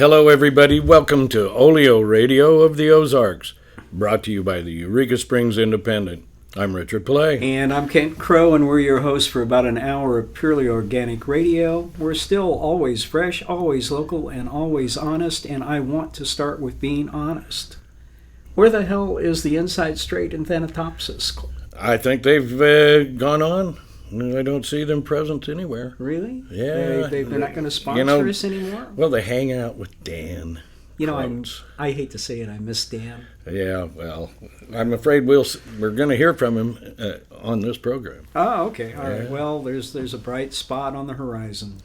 Hello, everybody. Welcome to Olio Radio of the Ozarks, brought to you by the Eureka Springs Independent. I'm Richard Pille. And I'm Kent Crow, and we're your hosts for about an hour of purely organic radio. We're still always fresh, always local, and always honest, and I want to start with being honest. Where the hell is the Inside Straight and Thanatopsis? I think they've gone on. I don't see them present anywhere. Really? Yeah. They're not going to sponsor us anymore? Well, they hang out with Dan. You know, Krotz. I hate to say it, I miss Dan. Yeah, well, I'm afraid we're going to hear from him on this program. Oh, okay. All right. Well, there's a bright spot on the horizon.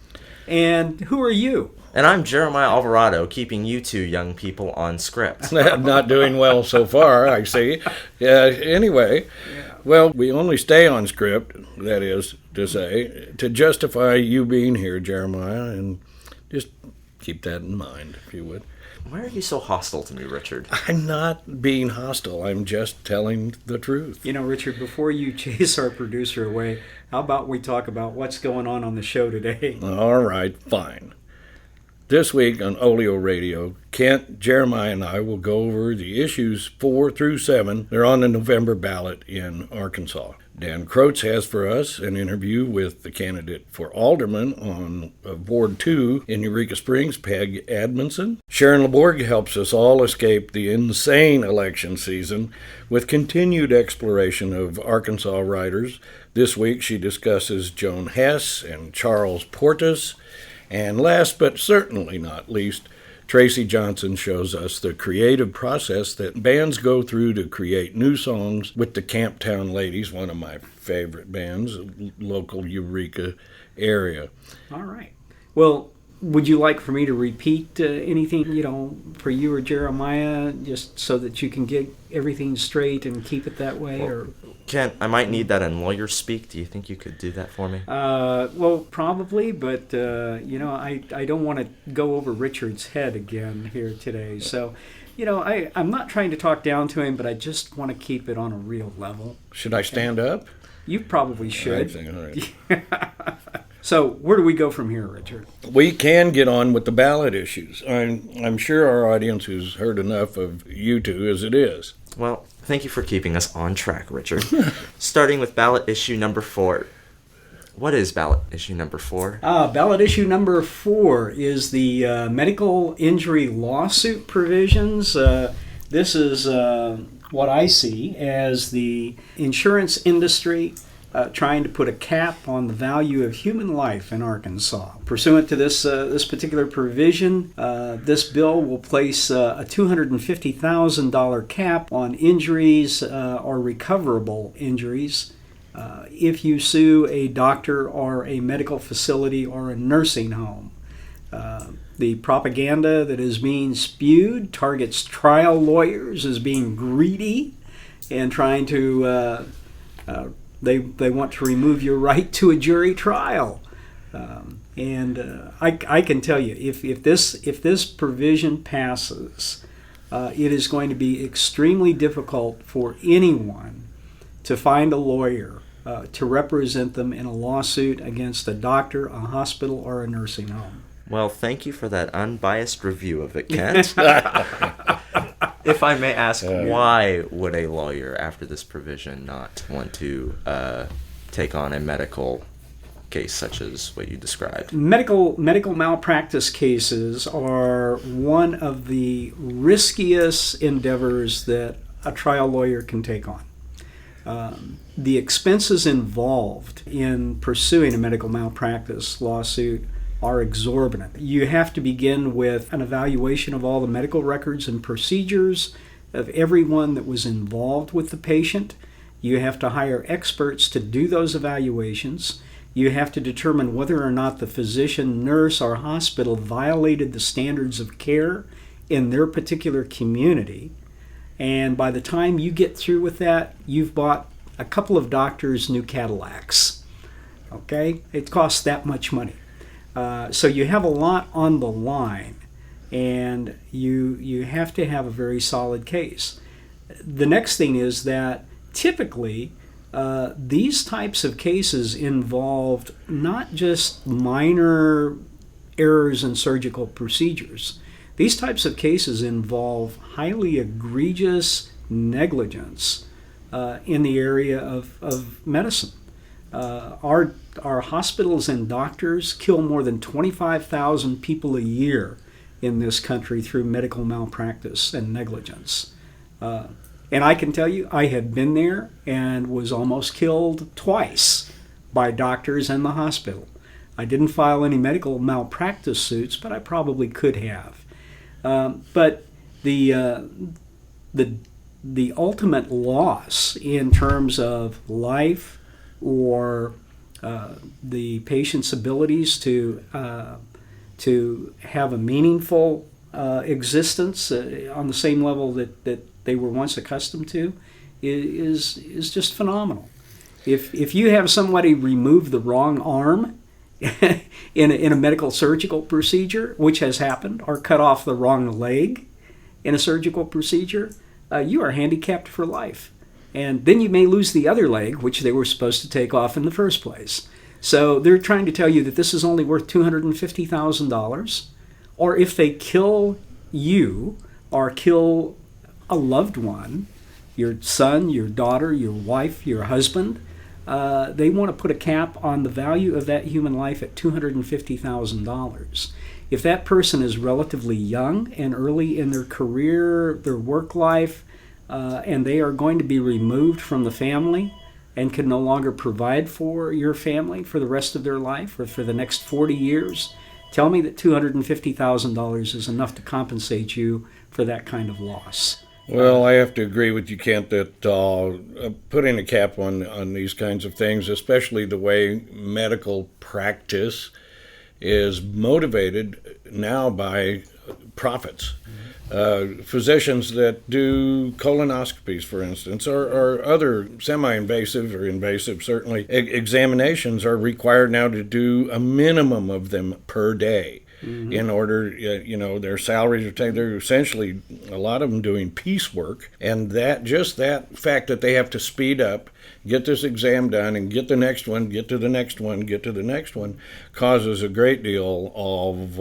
And who are you? And I'm Jeremiah Alvarado, keeping you two young people on script. Not doing well so far, I see. Anyway, well, we only stay on script, that is to say, to justify you being here, Jeremiah, and just keep that in mind, if you would. Why are you so hostile to me, Richard? I'm not being hostile. I'm just telling the truth. You know, Richard, before you chase our producer away, how about we talk about what's going on the show today? All right, fine. This week on Olio Radio, Kent, Jeremiah, and I will go over the issues 4 through 7. They're on the November ballot in Arkansas. Dan Krotz has for us an interview with the candidate for alderman on Ward 2 in Eureka Springs, Peg Adamson. Sharon Laborde helps us all escape the insane election season with continued exploration of Arkansas writers. This week she discusses Joan Hess and Charles Portis. And last but certainly not least, Tracy Johnson shows us the creative process that bands go through to create new songs with the Camptown Ladies, one of my favorite bands, local Eureka area. All right. Well, would you like for me to repeat anything, for you or Jeremiah, just so that you can get everything straight and keep it that way? Well, Kent, I might need that in lawyer speak. Do you think you could do that for me? Well, probably, but, I don't want to go over Richard's head again here today. So, I'm not trying to talk down to him, but I just want to keep it on a real level. Should I stand up? You probably should. All right. So, where do we go from here, Richard? We can get on with the ballot issues. I'm sure our audience has heard enough of you two as it is. Well, thank you for keeping us on track, Richard. Starting with ballot issue number 4. What is ballot issue number 4? Ballot issue number 4 is the medical injury lawsuit provisions. This is what I see as the insurance industry trying to put a cap on the value of human life in Arkansas. Pursuant to this particular provision, this bill will place a $250,000 cap on injuries or recoverable injuries if you sue a doctor or a medical facility or a nursing home. The propaganda that is being spewed targets trial lawyers as being greedy and trying to They want to remove your right to a jury trial, I can tell you if this provision passes, it is going to be extremely difficult for anyone to find a lawyer to represent them in a lawsuit against a doctor, a hospital, or a nursing home. Well, thank you for that unbiased review of it, Kent. If I may ask, why would a lawyer, after this provision, not want to take on a medical case such as what you described? Medical malpractice cases are one of the riskiest endeavors that a trial lawyer can take on. The expenses involved in pursuing a medical malpractice lawsuit are exorbitant. You have to begin with an evaluation of all the medical records and procedures of everyone that was involved with the patient. You have to hire experts to do those evaluations. You have to determine whether or not the physician, nurse, or hospital violated the standards of care in their particular community. And by the time you get through with that, you've bought a couple of doctors' new Cadillacs. Okay? It costs that much money. So you have a lot on the line, and you have to have a very solid case. The next thing is that typically these types of cases involved not just minor errors in surgical procedures. These types of cases involve highly egregious negligence in the area of medicine. Our hospitals and doctors kill more than 25,000 people a year in this country through medical malpractice and negligence. And I can tell you, I have been there and was almost killed twice by doctors and the hospital. I didn't file any medical malpractice suits, but I probably could have. But the ultimate loss in terms of life or the patient's abilities to have a meaningful existence on the same level that they were once accustomed to is just phenomenal. If you have somebody remove the wrong arm in a medical surgical procedure, which has happened, or cut off the wrong leg in a surgical procedure, you are handicapped for life. And then you may lose the other leg, which they were supposed to take off in the first place. So they're trying to tell you that this is only worth $250,000, or if they kill you or kill a loved one, your son, your daughter, your wife, your husband, they want to put a cap on the value of that human life at $250,000. If that person is relatively young and early in their career, their work life, and they are going to be removed from the family and can no longer provide for your family for the rest of their life or for the next 40 years, tell me that $250,000 is enough to compensate you for that kind of loss. Well, I have to agree with you, Kent, that putting a cap on these kinds of things, especially the way medical practice is motivated now by profits. Physicians that do colonoscopies, for instance, or other semi-invasive or invasive, certainly, examinations are required now to do a minimum of them per day. Mm-hmm. In order, their salaries are taken. They're essentially, a lot of them doing piecework, and that fact that they have to speed up, get this exam done, and get the next one, get to the next one, get to the next one, causes a great deal of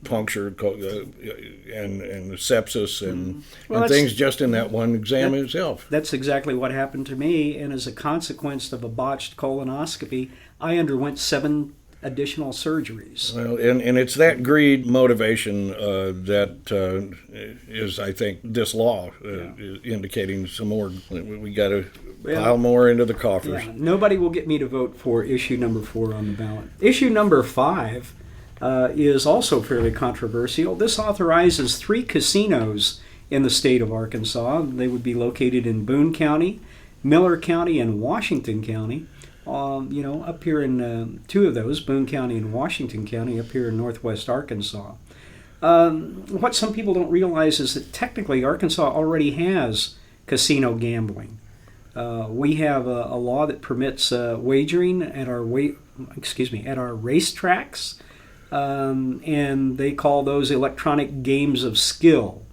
puncture and sepsis and things just in that one exam itself. That's exactly what happened to me, and as a consequence of a botched colonoscopy, I underwent 7 additional surgeries. Well, and it's that greed motivation that is, I think, this law is indicating some more. We got to pile more into the coffers. Yeah, nobody will get me to vote for issue number 4 on the ballot. Issue number 5 is also fairly controversial. This authorizes 3 casinos in the state of Arkansas. They would be located in Boone County, Miller County, and Washington County. Up here in 2 of those, Boone County and Washington County, up here in northwest Arkansas. What some people don't realize is that technically Arkansas already has casino gambling. We have a law that permits wagering at our racetracks, and they call those electronic games of skill.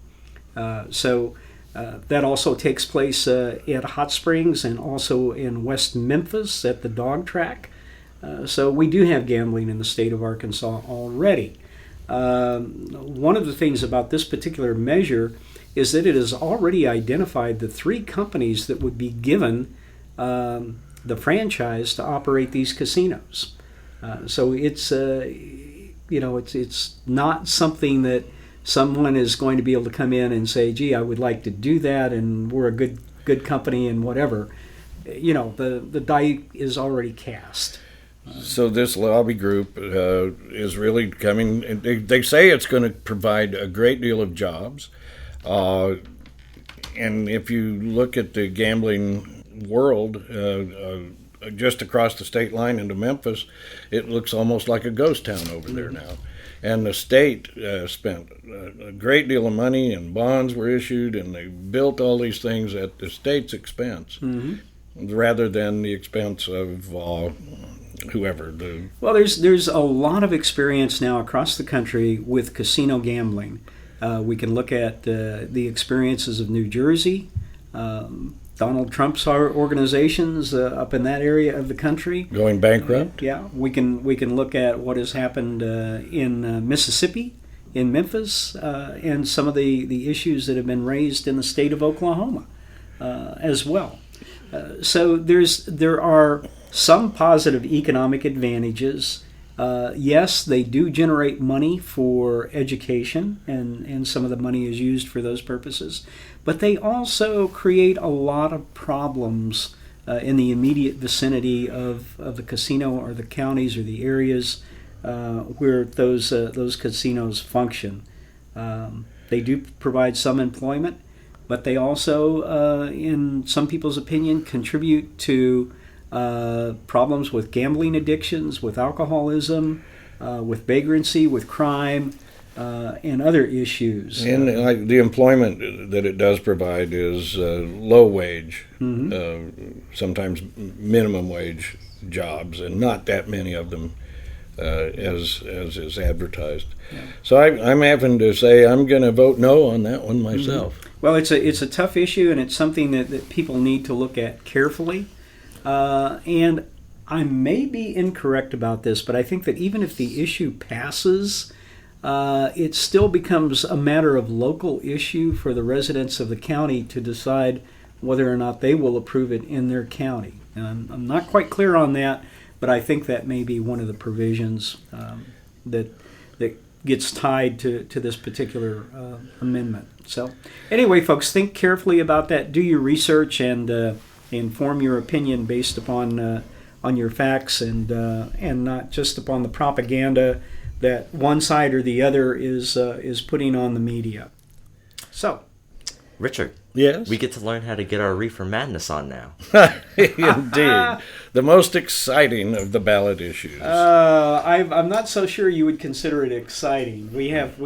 That also takes place at Hot Springs and also in West Memphis at the dog track. So we do have gambling in the state of Arkansas already. One of the things about this particular measure is that it has already identified the 3 companies that would be given the franchise to operate these casinos. So it's not something that someone is going to be able to come in and say, gee, I would like to do that, and we're a good company and whatever. The die is already cast. So this lobby group is really coming, they say it's going to provide a great deal of jobs. And if you look at the gambling world, just across the state line into Memphis, it looks almost like a ghost town over there now. And the state spent a great deal of money, and bonds were issued, and they built all these things at the state's expense, rather than the expense of whoever. Well, there's a lot of experience now across the country with casino gambling. We can look at the experiences of New Jersey, Donald Trump's organizations up in that area of the country going bankrupt. We can look at what has happened in Mississippi in Memphis and some of the issues that have been raised in the state of Oklahoma as well. So there are some positive economic advantages. Yes, they do generate money for education, and some of the money is used for those purposes. But they also create a lot of problems in the immediate vicinity of the casino or the counties or the areas where those casinos function. They do provide some employment, but they also, in some people's opinion, contribute to problems with gambling addictions, with alcoholism, with vagrancy, with crime, and other issues. And the employment that it does provide is low wage, sometimes minimum wage jobs, and not that many of them as is advertised. Yeah. So I'm having to say I'm going to vote no on that one myself. Well, it's a tough issue, and it's something that people need to look at carefully. And I may be incorrect about this, but I think that even if the issue passes, it still becomes a matter of local issue for the residents of the county to decide whether or not they will approve it in their county. And I'm not quite clear on that, but I think that may be one of the provisions that gets tied to this particular amendment. So anyway, folks, think carefully about that. Do your research and form your opinion based upon on your facts and not just upon the propaganda that one side or the other is putting on the media. So, Richard. Yes? We get to learn how to get our reefer madness on now. Indeed. The most exciting of the ballot issues. I'm not so sure you would consider it exciting. We have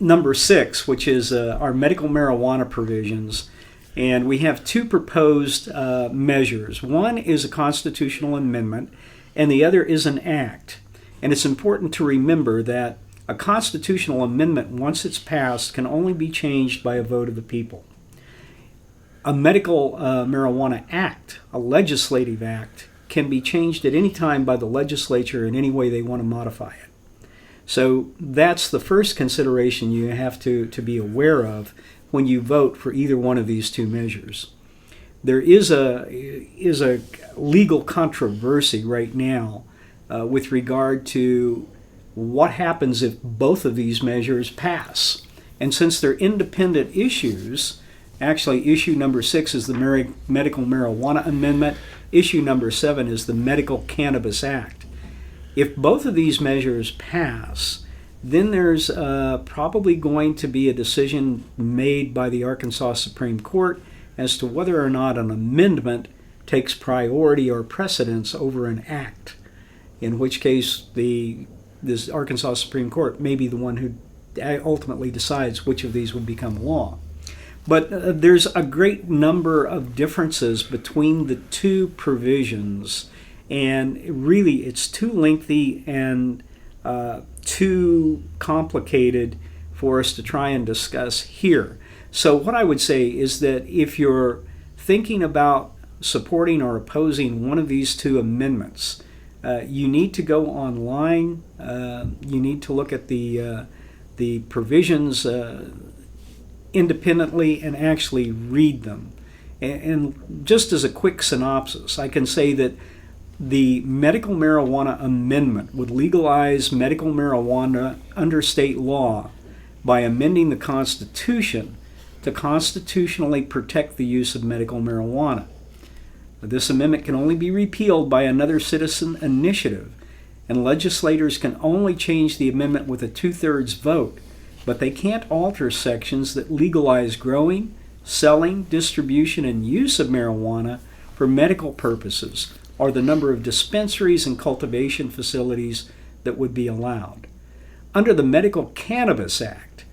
number 6, which is our medical marijuana provisions. And we have 2 proposed measures. One is a constitutional amendment, and the other is an act. And it's important to remember that a constitutional amendment, once it's passed, can only be changed by a vote of the people. A medical marijuana act, a legislative act, can be changed at any time by the legislature in any way they want to modify it. So that's the first consideration you have to be aware of when you vote for either one of these 2 measures. There is a legal controversy right now with regard to what happens if both of these measures pass. And since they're independent issues, actually issue number 6 is the Medical Marijuana Amendment, issue number 7 is the Medical Cannabis Act. If both of these measures pass, then there's probably going to be a decision made by the Arkansas Supreme Court as to whether or not an amendment takes priority or precedence over an act, in which case this Arkansas Supreme Court may be the one who ultimately decides which of these would become law. But there's a great number of differences between the 2 provisions, and really it's too lengthy and too complicated for us to try and discuss here. So what I would say is that if you're thinking about supporting or opposing one of these 2 amendments, you need to go online. You need to look at the provisions independently and actually read them. And just as a quick synopsis, I can say that the Medical Marijuana Amendment would legalize medical marijuana under state law by amending the Constitution to constitutionally protect the use of medical marijuana. This amendment can only be repealed by another citizen initiative, and legislators can only change the amendment with a 2/3 vote, but they can't alter sections that legalize growing, selling, distribution, and use of marijuana for medical purposes, or the number of dispensaries and cultivation facilities that would be allowed. Under the Medical Cannabis Act,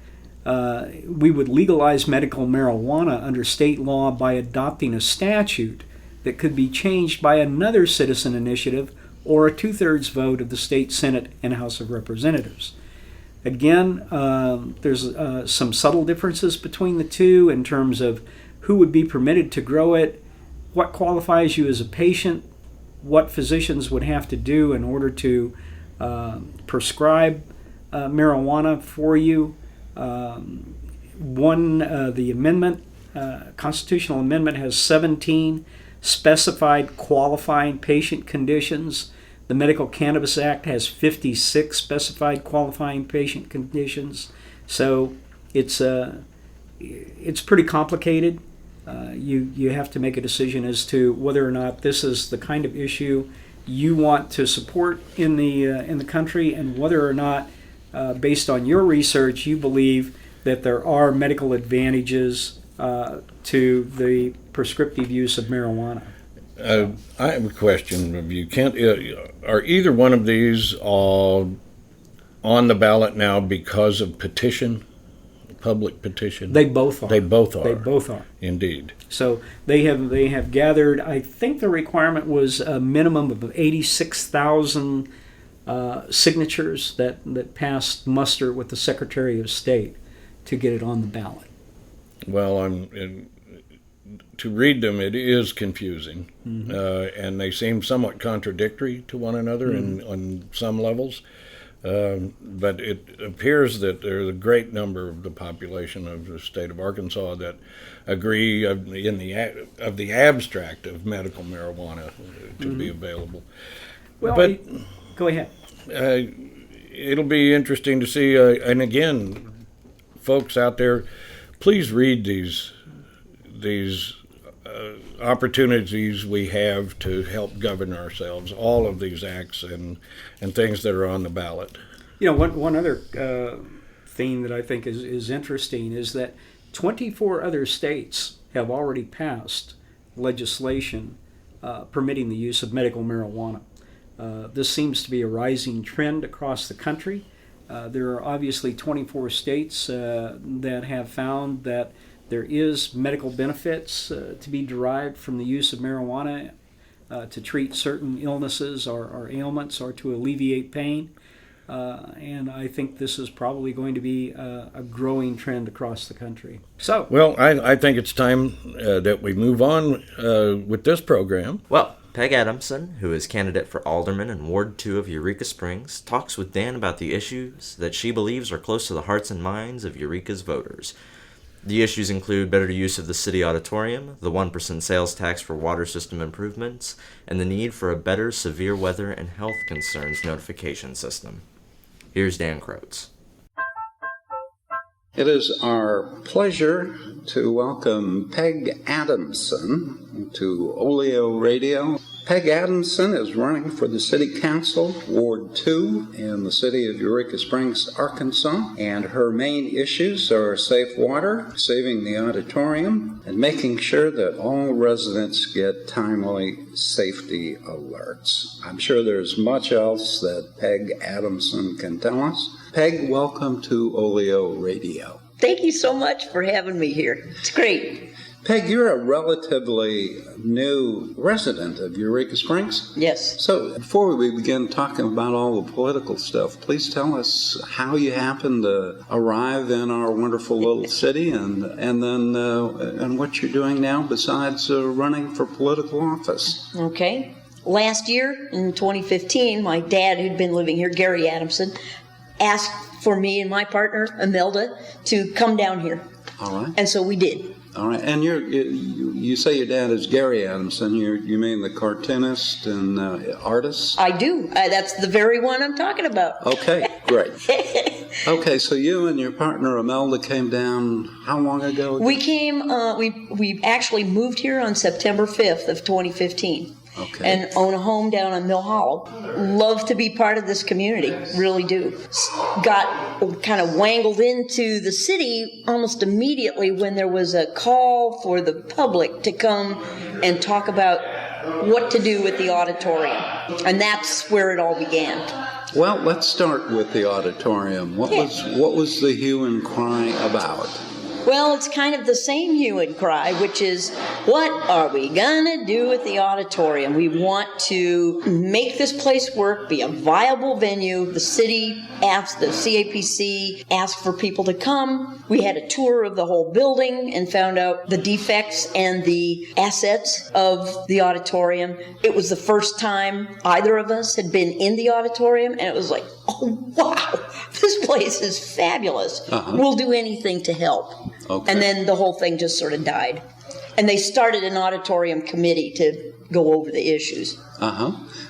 we would legalize medical marijuana under state law by adopting a statute that could be changed by another citizen initiative or a 2/3 vote of the state Senate and House of Representatives. Again, there's some subtle differences between the 2 in terms of who would be permitted to grow it, what qualifies you as a patient, what physicians would have to do in order to prescribe marijuana for you. The amendment, constitutional amendment, has 17 specified qualifying patient conditions. The Medical Cannabis Act has 56 specified qualifying patient conditions. So it's pretty complicated. You have to make a decision as to whether or not this is the kind of issue you want to support in the country, and whether or not, based on your research, you believe that there are medical advantages to the prescriptive use of marijuana. I have a question of you, Kent. Are either one of these all on the ballot now because of public petition? They both are. They both are. They both are. Indeed. So they have gathered, I think the requirement was a minimum of 86,000 signatures that passed muster with the Secretary of State to get it on the ballot. Well, to read them, it is confusing, and they seem somewhat contradictory to one another on some levels. But it appears that there's a great number of the population of the state of Arkansas that agree of the abstract of medical marijuana to be available. Well, but go ahead. It'll be interesting to see. And again, folks out there, please read these opportunities we have to help govern ourselves, all of these acts and things that are on the ballot. You know, one other thing that I think is interesting is that 24 other states have already passed legislation permitting the use of medical marijuana. This seems to be a rising trend across the country. There are obviously 24 states that have found that there is medical benefits to be derived from the use of marijuana to treat certain illnesses or ailments or to alleviate pain. And I think this is probably going to be a growing trend across the country. So, well, I think it's time that we move on with this program. Well, Peg Adamson, who is candidate for alderman in Ward 2 of Eureka Springs, talks with Dan about the issues that she believes are close to the hearts and minds of Eureka's voters. The issues include better use of the city auditorium, the 1% sales tax for water system improvements, and the need for a better severe weather and health concerns notification system. Here's Dan Krotz. It is our pleasure to welcome Peg Adamson to Olio Radio. Peg Adamson is running for the City Council, Ward 2, in the city of Eureka Springs, Arkansas. And her main issues are safe water, saving the auditorium, and making sure that all residents get timely safety alerts. I'm sure there's much else that Peg Adamson can tell us. Peg, welcome to Olio Radio. Thank you so much for having me here. It's great. Peg, you're a relatively new resident of Eureka Springs. Yes. So before we begin talking about all the political stuff, please tell us how you happened to arrive in our wonderful little city and what you're doing now besides running for political office. Okay. Last year, in 2015, my dad, who'd been living here, Gary Adamson, asked for me and my partner, Imelda, to come down here. All right. And so we did. All right. And you say your dad is Gary Adamson. You mean the cartoonist and artist? I do. That's the very one I'm talking about. Okay, great. Okay, so you and your partner Imelda came down how long ago? We came, we actually moved here on September 5th of 2015. Okay. And own a home down on Mill Hollow. Love to be part of this community, really do. Got kind of wangled into the city almost immediately when there was a call for the public to come and talk about what to do with the auditorium. And that's where it all began. Well, let's start with the auditorium. What was the hue and cry about? Well, it's kind of the same hue and cry, which is, what are we going to do with the auditorium? We want to make this place work, be a viable venue. The city asked, the CAPC asked for people to come. We had a tour of the whole building and found out the defects and the assets of the auditorium. It was the first time either of us had been in the auditorium, and it was like, oh, wow, this place is fabulous. We'll do anything to help. Okay. And then the whole thing just sort of died. And they started an auditorium committee to go over the issues.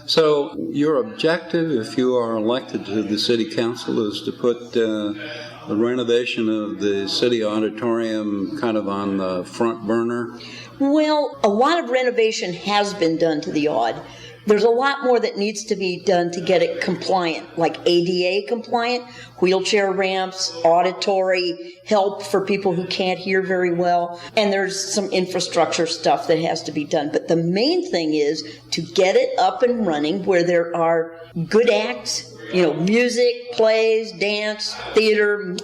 So your objective, if you are elected to the city council, is to put the renovation of the city auditorium kind of on the front burner? Well, a lot of renovation has been done to the Aud. There's a lot more that needs to be done to get it compliant, like ADA compliant, wheelchair ramps, auditory help for people who can't hear very well, and there's some infrastructure stuff that has to be done. But the main thing is to get it up and running where there are good acts, music, plays, dance, theater,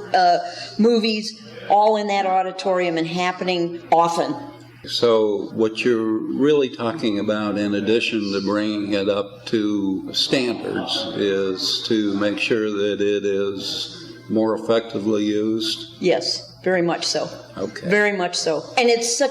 movies, all in that auditorium and happening often. So what you're really talking about, in addition to bringing it up to standards, is to make sure that it is more effectively used? Yes, very much so. Okay. Very much so. And it's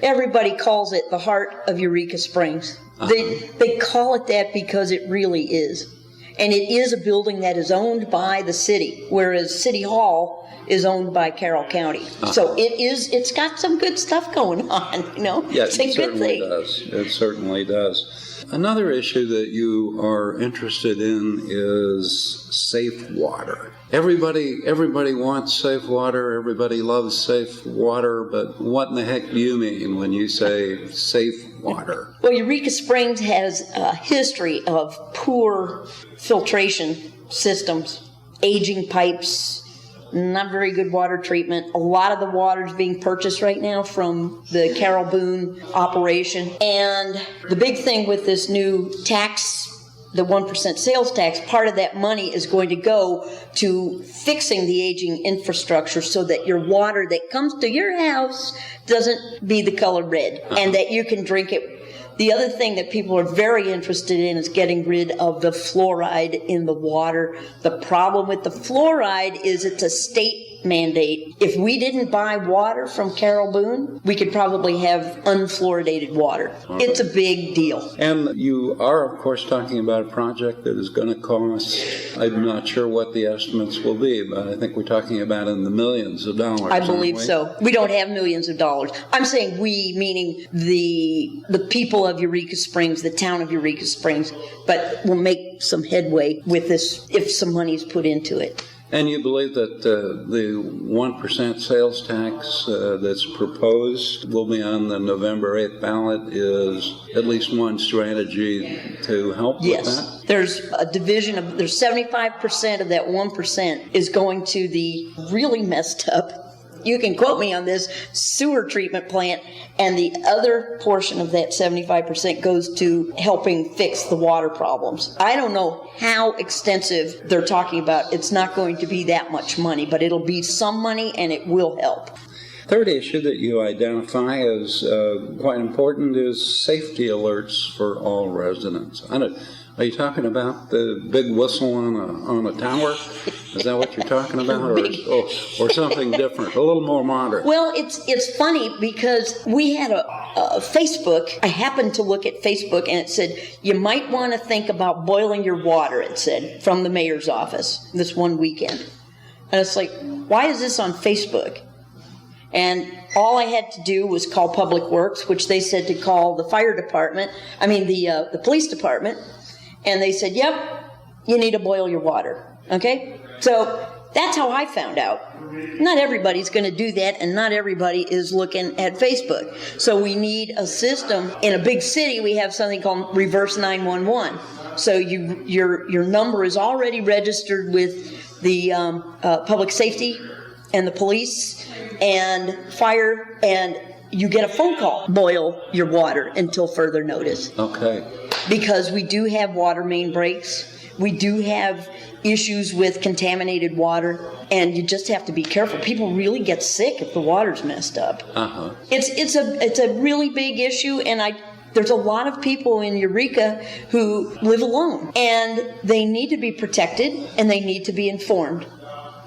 everybody calls it the heart of Eureka Springs. They call it that because it really is. And it is a building that is owned by the city, whereas City Hall is owned by Carroll County. So it's got some good stuff going on, Yes, it's a good thing. It certainly does. Another issue that you are interested in is safe water. Everybody wants safe water, everybody loves safe water, but what in the heck do you mean when you say safe water? Well, Eureka Springs has a history of poor filtration systems, aging pipes, not very good water treatment. A lot of the water is being purchased right now from the Carol Boone operation. And the big thing with this new tax, the 1% sales tax, part of that money is going to go to fixing the aging infrastructure so that your water that comes to your house doesn't be the color red and that you can drink it. The other thing that people are very interested in is getting rid of the fluoride in the water. The problem with the fluoride is it's a state mandate. If we didn't buy water from Carol Boone, we could probably have unfluoridated water. It's a big deal. And you are, of course, talking about a project that is going to cost, I'm not sure what the estimates will be, but I think we're talking about in the millions of dollars. I believe so. We don't have millions of dollars. I'm saying we, meaning the people of Eureka Springs, the town of Eureka Springs, but we'll make some headway with this if some money is put into it. And you believe that the 1% sales tax that's proposed will be on the November 8th ballot is at least one strategy to help with that? Yes. There's a division of, there's 75% of that 1% is going to the really messed up, you can quote me on this, sewer treatment plant, and the other portion of that 75% goes to helping fix the water problems. I don't know how extensive they're talking about. It's not going to be that much money, but it'll be some money and it will help. Third issue that you identify as quite important is safety alerts for all residents. Are you talking about the big whistle on a tower? Is that what you're talking about, or something different, a little more modern? Well, it's funny because we had a Facebook. I happened to look at Facebook, and it said you might want to think about boiling your water. It said from the mayor's office this one weekend, and it's like, why is this on Facebook? And all I had to do was call Public Works, which they said to call the fire department. I mean the police department. And they said, yep, you need to boil your water, okay? So that's how I found out. Not everybody's going to do that, and not everybody is looking at Facebook. So we need a system. In a big city, we have something called reverse 911. So your number is already registered with the public safety and the police and fire, and you get a phone call. Boil your water until further notice. Okay. Because we do have water main breaks. We do have issues with contaminated water, and you just have to be careful. People really get sick if the water's messed up. It's a really big issue, and there's a lot of people in Eureka who live alone, and they need to be protected, and they need to be informed.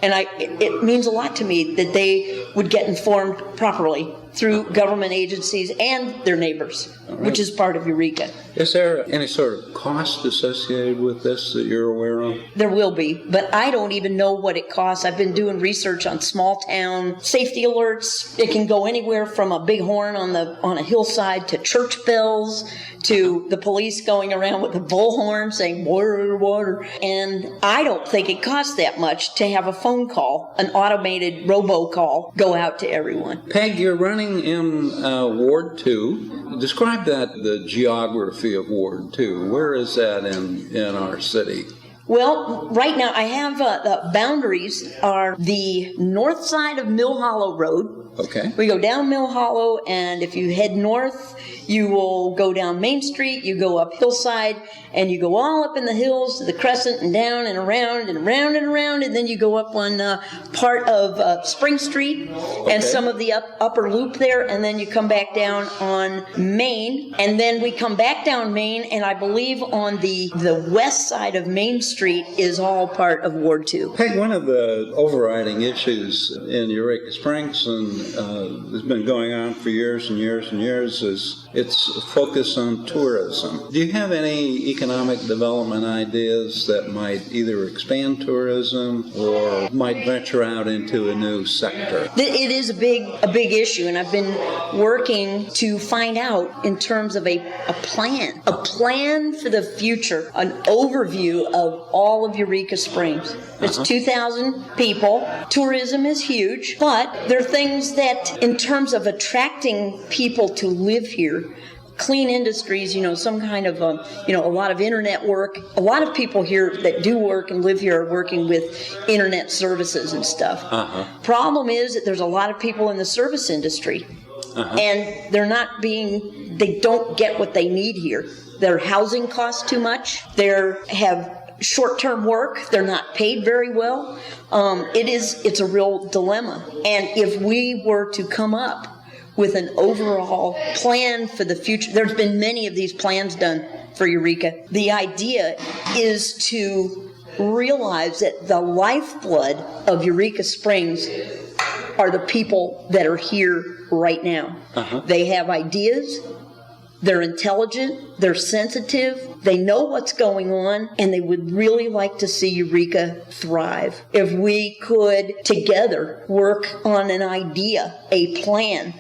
And it means a lot to me that they would get informed properly through government agencies and their neighbors, which is part of Eureka. Is there any sort of cost associated with this that you're aware of? There will be, but I don't even know what it costs. I've been doing research on small town safety alerts. It can go anywhere from a big horn on a hillside to church bells to the police going around with a bullhorn saying water, water. And I don't think it costs that much to have a phone call, an automated robocall, go out to everyone. Peg, you're running in Ward 2. Describe the geography of Ward 2. Where is that in our city? Well, right now I have the boundaries are the north side of Mill Hollow Road. Okay. We go down Mill Hollow, and if you head north, you will go down Main Street, you go up Hillside, and you go all up in the hills to the Crescent and down and around and around and around, and then you go up on part of Spring Street and some of the upper loop there, and then you come back down on Main, and then we come back down Main, and I believe on the west side of Main Street is all part of Ward 2. Peg, one of the overriding issues in Eureka Springs, and has been going on for years and years and years, is its focus on tourism. Do you have any economic development ideas that might either expand tourism or might venture out into a new sector? It is a big issue, and I've been working to find out in terms of a plan for the future, an overview of all of Eureka Springs. It's 2,000 people. Tourism is huge, but there are things that, in terms of attracting people to live here, clean industries, some kind of, a lot of internet work. A lot of people here that do work and live here are working with internet services and stuff. Problem is that there's a lot of people in the service industry, and they don't get what they need here. Their housing costs too much. They have short-term work. They're not paid very well. It's a real dilemma. And if we were to come up with an overall plan for the future, there's been many of these plans done for Eureka. The idea is to realize that the lifeblood of Eureka Springs are the people that are here right now. They have ideas. They're intelligent, they're sensitive, they know what's going on, and they would really like to see Eureka thrive. If we could together work on an idea, a plan,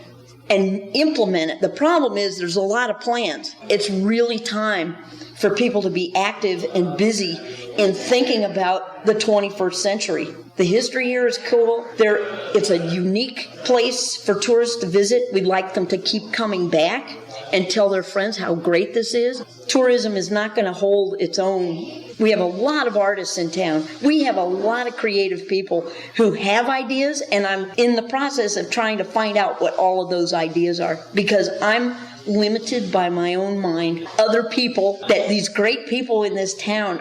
and implement it. The problem is there's a lot of plans. It's really time for people to be active and busy in thinking about the 21st century. The history here is cool. It's a unique place for tourists to visit. We'd like them to keep coming back and tell their friends how great this is. Tourism is not going to hold its own. We have a lot of artists in town. We have a lot of creative people who have ideas, and I'm in the process of trying to find out what all of those ideas are, because I'm limited by my own mind. Other people, these great people in this town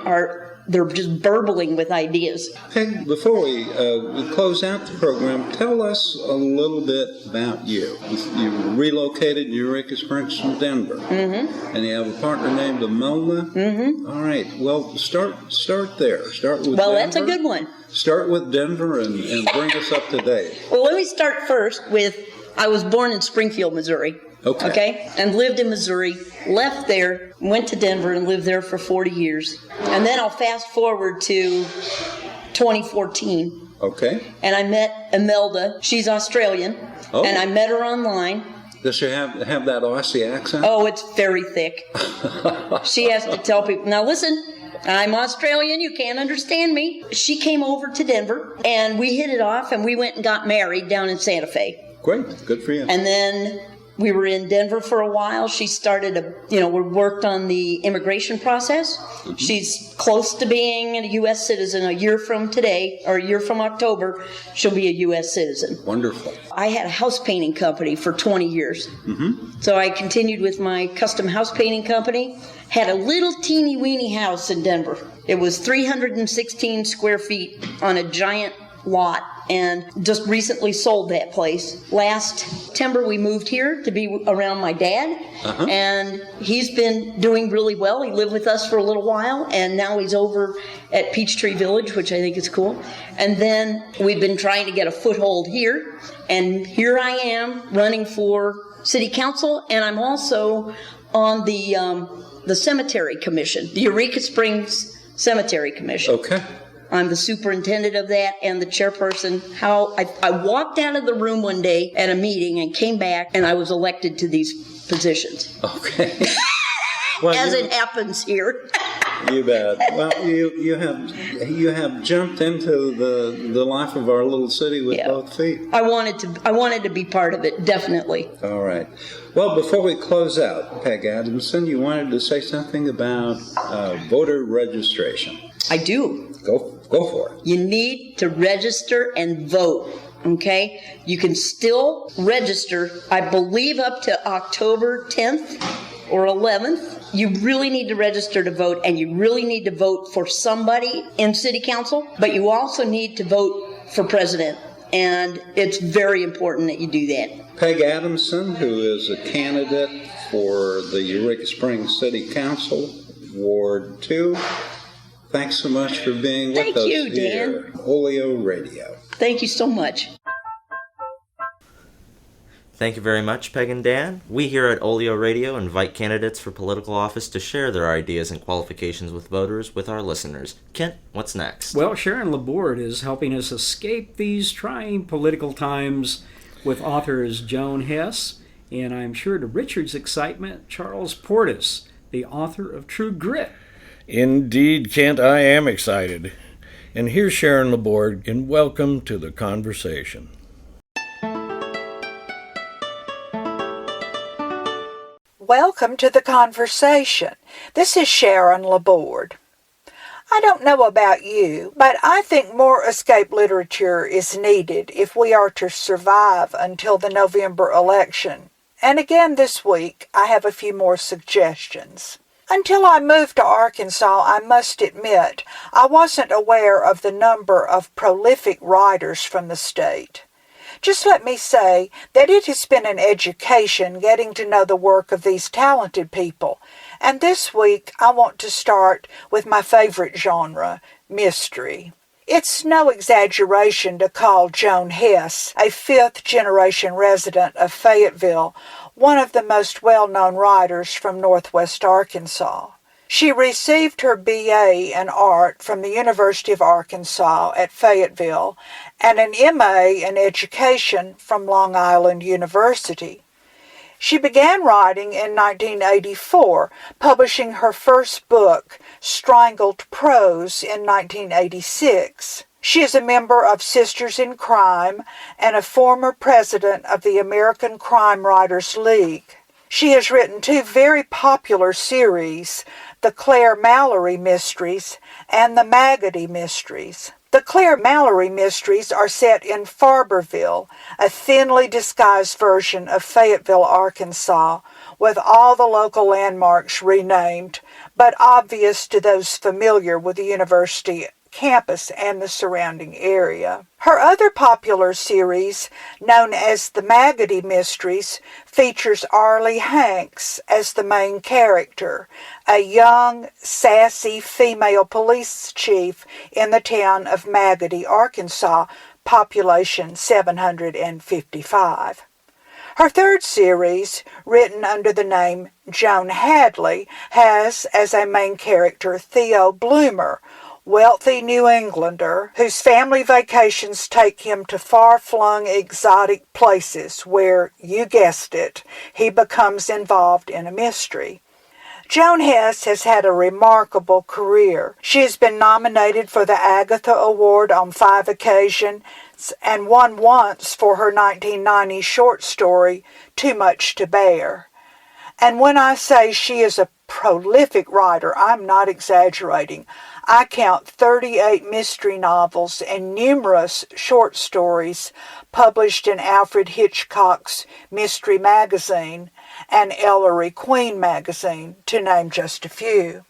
they're just burbling with ideas. Peg, before we close out the program, tell us a little bit about you. You relocated Eureka Springs from Denver, and you have a partner named Imelda. All right. Well, start there. Start with Denver. That's a good one. Start with Denver and bring us up to date. Well, let me start first with I was born in Springfield, Missouri. Okay? And lived in Missouri, left there, went to Denver and lived there for 40 years. And then I'll fast forward to 2014. Okay. And I met Imelda. She's Australian. Oh. And I met her online. Does she have that Aussie accent? Oh, it's very thick. She has to tell people, now listen, I'm Australian, you can't understand me. She came over to Denver, and we hit it off, and we went and got married down in Santa Fe. Great. Good for you. And then we were in Denver for a while. She started we worked on the immigration process. She's close to being a U.S. citizen. A year from today, or a year from October, she'll be a U.S. citizen. Wonderful. I had a house painting company for 20 years. So I continued with my custom house painting company. Had a little teeny weeny house in Denver. It was 316 square feet on a giant lot, and just recently sold that place. Last September we moved here to be around my dad, and he's been doing really well. He lived with us for a little while, and now he's over at Peachtree Village, which I think is cool. And then we've been trying to get a foothold here, and here I am running for city council, and I'm also on the cemetery commission, the Eureka Springs Cemetery Commission. Okay. I'm the superintendent of that and the chairperson. I walked out of the room one day at a meeting and came back, and I was elected to these positions. Okay. As it happens here. You bet. Well, you have jumped into the life of our little city with both feet. I wanted to be part of it, definitely. All right. Well, before we close out, Peg Adamson, you wanted to say something about voter registration. I do. Go for it. You need to register and vote. Okay? You can still register, I believe, up to October 10th or 11th. You really need to register to vote, and you really need to vote for somebody in city council, but you also need to vote for president, and it's very important that you do that. Peg Adamson, who is a candidate for the Eureka Springs City Council, Ward 2, thanks so much for being with us you, here. Dan. Olio Radio. Thank you so much. Thank you very much, Peg and Dan. We here at Olio Radio invite candidates for political office to share their ideas and qualifications with voters with our listeners. Kent, what's next? Well, Sharon Laborde is helping us escape these trying political times with authors Joan Hess, and I'm sure to Richard's excitement, Charles Portis, the author of True Grit. Indeed, Kent, I am excited. And here's Sharon Laborde, and welcome to the conversation. Welcome to the conversation. This is Sharon Laborde. I don't know about you, but I think more escape literature is needed if we are to survive until the November election. And again this week, I have a few more suggestions. Until I moved to Arkansas, I must admit, I wasn't aware of the number of prolific writers from the state. Just let me say that it has been an education getting to know the work of these talented people. And this week, I want to start with my favorite genre, mystery. It's no exaggeration to call Joan Hess, a fifth-generation resident of Fayetteville, one of the most well-known writers from Northwest Arkansas. She received her B.A. in art from the University of Arkansas at Fayetteville and an M.A. in education from Long Island University. She began writing in 1984, publishing her first book, Strangled Prose, in 1986. She is a member of Sisters in Crime and a former president of the American Crime Writers League. She has written two very popular series, the Claire Mallory Mysteries and the Maggotty Mysteries. The Claire Mallory Mysteries are set in Farberville, a thinly disguised version of Fayetteville, Arkansas, with all the local landmarks renamed, but obvious to those familiar with the university campus and the surrounding area. Her other popular series, known as the Maggotty Mysteries, features Arlie Hanks as the main character, a young, sassy female police chief in the town of Maggotty, Arkansas, population 755. Her third series, written under the name Joan Hadley, has as a main character Theo Bloomer, wealthy New Englander whose family vacations take him to far-flung exotic places where, you guessed it, he becomes involved in a mystery. Joan Hess has had a remarkable career. She has been nominated for the Agatha Award on 5 occasions and won once for her 1990 short story, Too Much to Bear. And when I say she is a prolific writer, I'm not exaggerating. I count 38 mystery novels and numerous short stories published in Alfred Hitchcock's Mystery Magazine and Ellery Queen Magazine, to name just a few.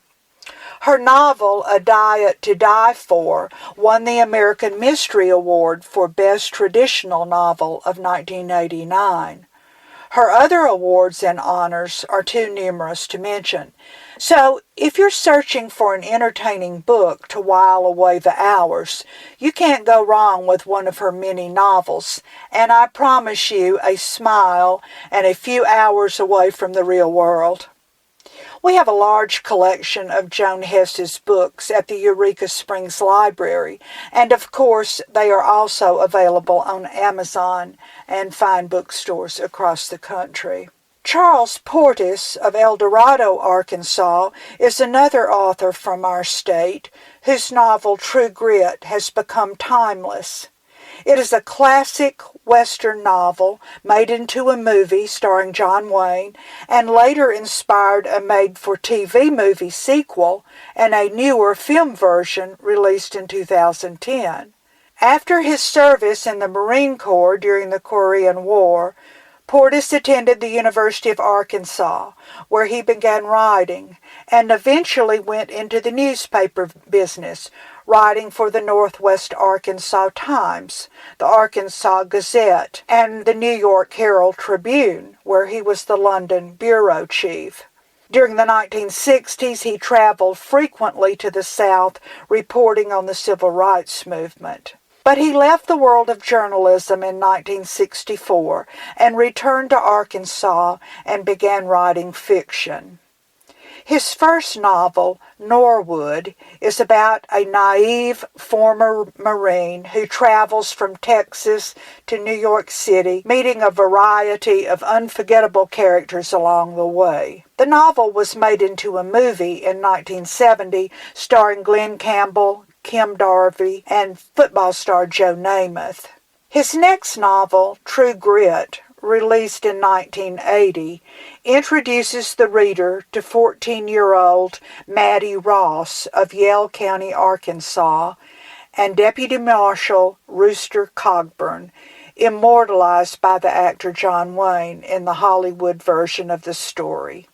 Her novel, A Diet to Die For, won the American Mystery Award for Best Traditional Novel of 1989. Her other awards and honors are too numerous to mention. So, if you're searching for an entertaining book to while away the hours, you can't go wrong with one of her many novels, and I promise you a smile and a few hours away from the real world. We have a large collection of Joan Hess's books at the Eureka Springs Library, and of course they are also available on Amazon and fine bookstores across the country. Charles Portis of El Dorado, Arkansas, is another author from our state whose novel True Grit has become timeless. It is a classic Western novel made into a movie starring John Wayne, and later inspired a made-for-TV movie sequel and a newer film version released in 2010. After his service in the Marine Corps during the Korean War, Portis attended the University of Arkansas, where he began writing, and eventually went into the newspaper business, writing for the Northwest Arkansas Times, the Arkansas Gazette, and the New York Herald Tribune, where he was the London bureau chief. During the 1960s, he traveled frequently to the South, reporting on the civil rights movement. But he left the world of journalism in 1964 and returned to Arkansas and began writing fiction. His first novel, Norwood, is about a naive former Marine who travels from Texas to New York City, meeting a variety of unforgettable characters along the way. The novel was made into a movie in 1970, starring Glenn Campbell, Kim Darby, and football star Joe Namath. His next novel, True Grit, released in 1980, introduces the reader to 14-year-old Maddie Ross of Yale County, Arkansas, and Deputy Marshal Rooster Cogburn, immortalized by the actor John Wayne in the Hollywood version of the story.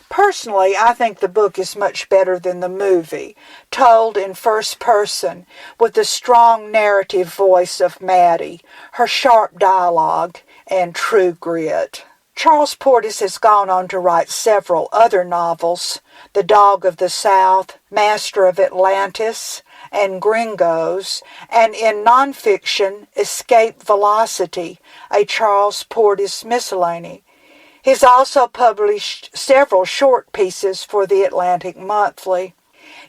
Personally, I think the book is much better than the movie, told in first person with the strong narrative voice of Maddie, her sharp dialogue, and true grit. Charles Portis has gone on to write several other novels, The Dog of the South, Master of Atlantis, and Gringos, and in nonfiction, Escape Velocity, a Charles Portis miscellany. He's also published several short pieces for the Atlantic Monthly.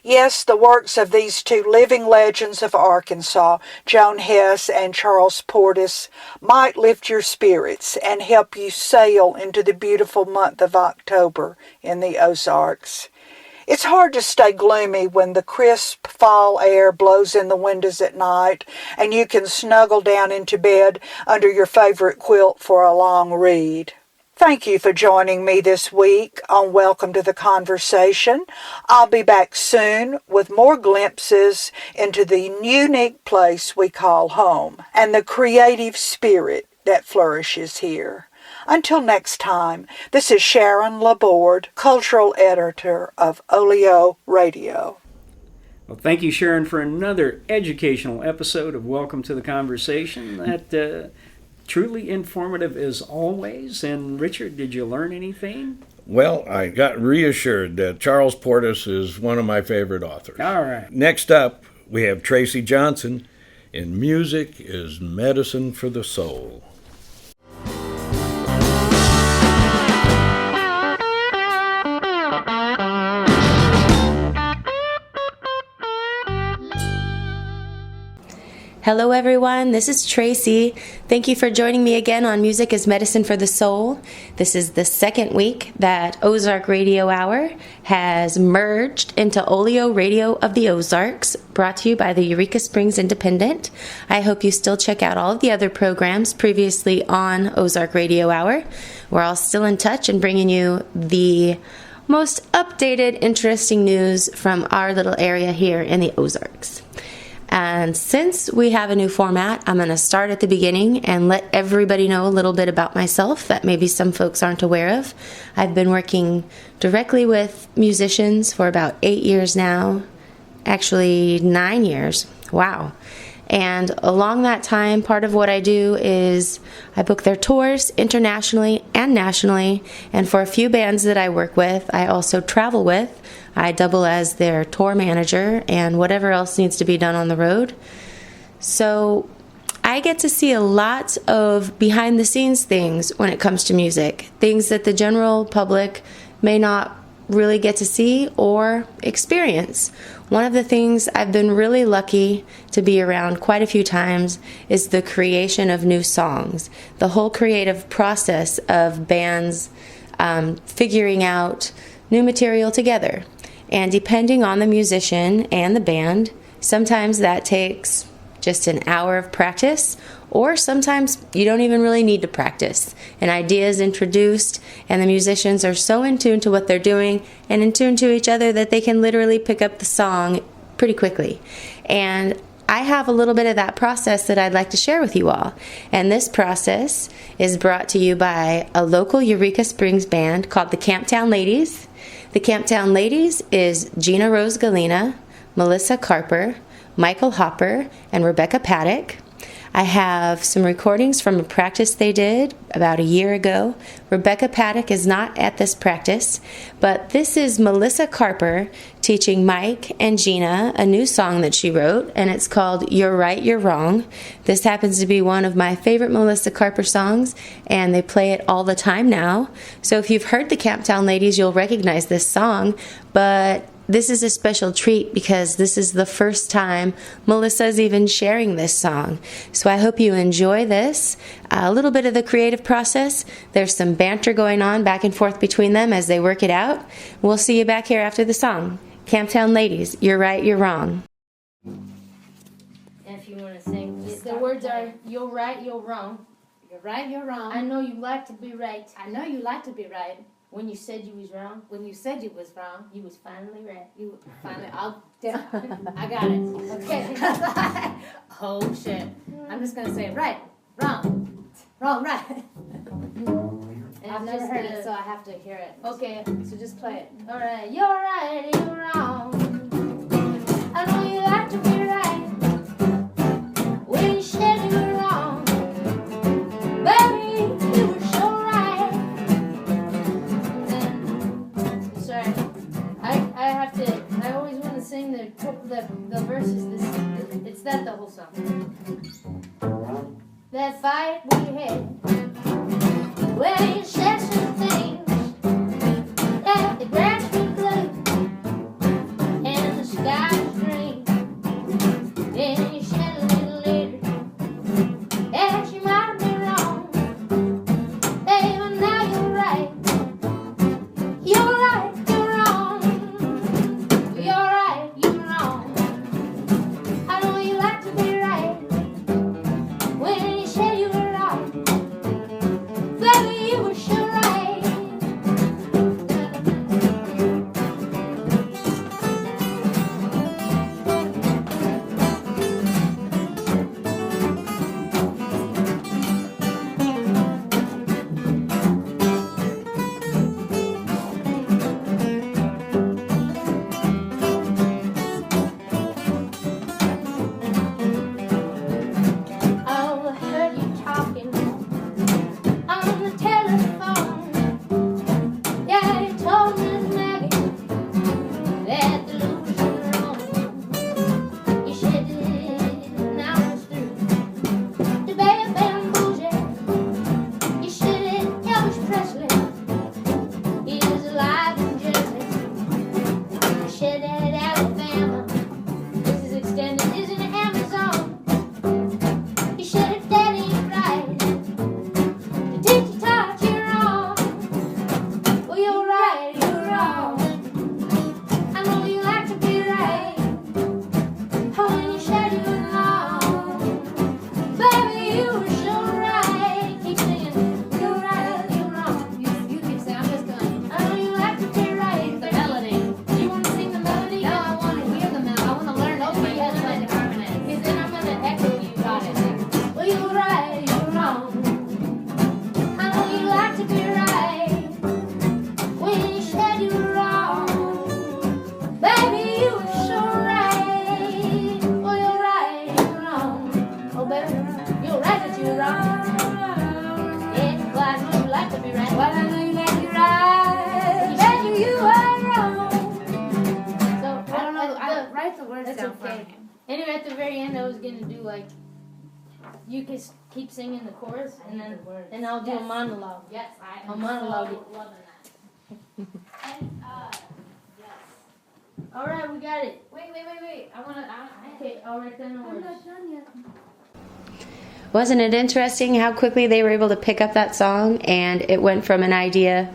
Yes, the works of these two living legends of Arkansas, Joan Hess and Charles Portis, might lift your spirits and help you sail into the beautiful month of October in the Ozarks. It's hard to stay gloomy when the crisp fall air blows in the windows at night and you can snuggle down into bed under your favorite quilt for a long read. Thank you for joining me this week on Welcome to the Conversation. I'll be back soon with more glimpses into the unique place we call home and the creative spirit that flourishes here. Until next time, this is Sharon Laborde, Cultural Editor of Olio Radio. Well, thank you, Sharon, for another educational episode of Welcome to the Conversation. That truly informative as always. And Richard, did you learn anything? Well, I got reassured that Charles Portis is one of my favorite authors. All right. Next up, we have Tracy Johnson in Music is Medicine for the Soul. Hello everyone, this is Tracy. Thank you for joining me again on Music is Medicine for the Soul. This is the second week that Ozark Radio Hour has merged into Olio Radio of the Ozarks, brought to you by the Eureka Springs Independent. I hope you still check out all of the other programs previously on Ozark Radio Hour. We're all still in touch and bringing you the most updated, interesting news from our little area here in the Ozarks. And since we have a new format, I'm going to start at the beginning and let everybody know a little bit about myself that maybe some folks aren't aware of. I've been working directly with musicians for about 8 years now. Actually, 9 years. Wow. And along that time, part of what I do is I book their tours internationally and nationally. And for a few bands that I work with, I also travel with. I double as their tour manager and whatever else needs to be done on the road. So I get to see a lot of behind the scenes things when it comes to music, things that the general public may not really get to see or experience. One of the things I've been really lucky to be around quite a few times is the creation of new songs. The whole creative process of bands figuring out new material together. And depending on the musician and the band, sometimes that takes just an hour of practice, or sometimes you don't even really need to practice. An idea is introduced, and the musicians are so in tune to what they're doing and in tune to each other that they can literally pick up the song pretty quickly. And I have a little bit of that process that I'd like to share with you all. And this process is brought to you by a local Eureka Springs band called the Camptown Ladies. The Camptown Ladies is Gina Rose Galena, Melissa Carper, Michael Hopper, and Rebecca Paddock. I have some recordings from a practice they did about a year ago. Rebecca Paddock is not at this practice, but this is Melissa Carper teaching Mike and Gina a new song that she wrote, and it's called You're Right, You're Wrong. This happens to be one of my favorite Melissa Carper songs, and they play it all the time now. So if you've heard the Camptown Ladies, you'll recognize this song, but this is a special treat because this is the first time Melissa's even sharing this song. So I hope you enjoy this. A little bit of the creative process. There's some banter going on back and forth between them as they work it out. We'll see you back here after the song. Camptown Ladies, You're Right, You're Wrong. And if you want to sing, the words are, you're right, you're wrong. You're right, you're wrong. I know you like to be right. I know you like to be right. When you said you was wrong, When you said you was wrong, you was finally right. you finally, I got it. Okay. Oh, shit. I'm just going to say right, wrong, right. And I've never heard it, so I have to hear it. Okay. So just play it. All right. You're right, you're wrong. I know you like to be right. When you said you were wrong, baby, you were so right. And, sorry, I have to. I always want to sing the verses. It's that the whole song. That fight we had. When you said some things that the grass was blue and the sky was green, then you said a little later that you might have been wrong. Hey, but now you're right. You're right, you're wrong. You're right, you're wrong. I know you like to be right when you said you were wrong. be right. Well, I know you like it right. Baby, you are wrong. So I don't know. I write the words down for me. Anyway, at the very end, I was gonna do like you can keep singing the chorus, and then I'll do a monologue. Yes, I'm monologue. Loving that. And yes. All right, we got it. Wait. Okay, I'll write down the words. I'm not done yet. Wasn't it interesting how quickly they were able to pick up that song, and it went from an idea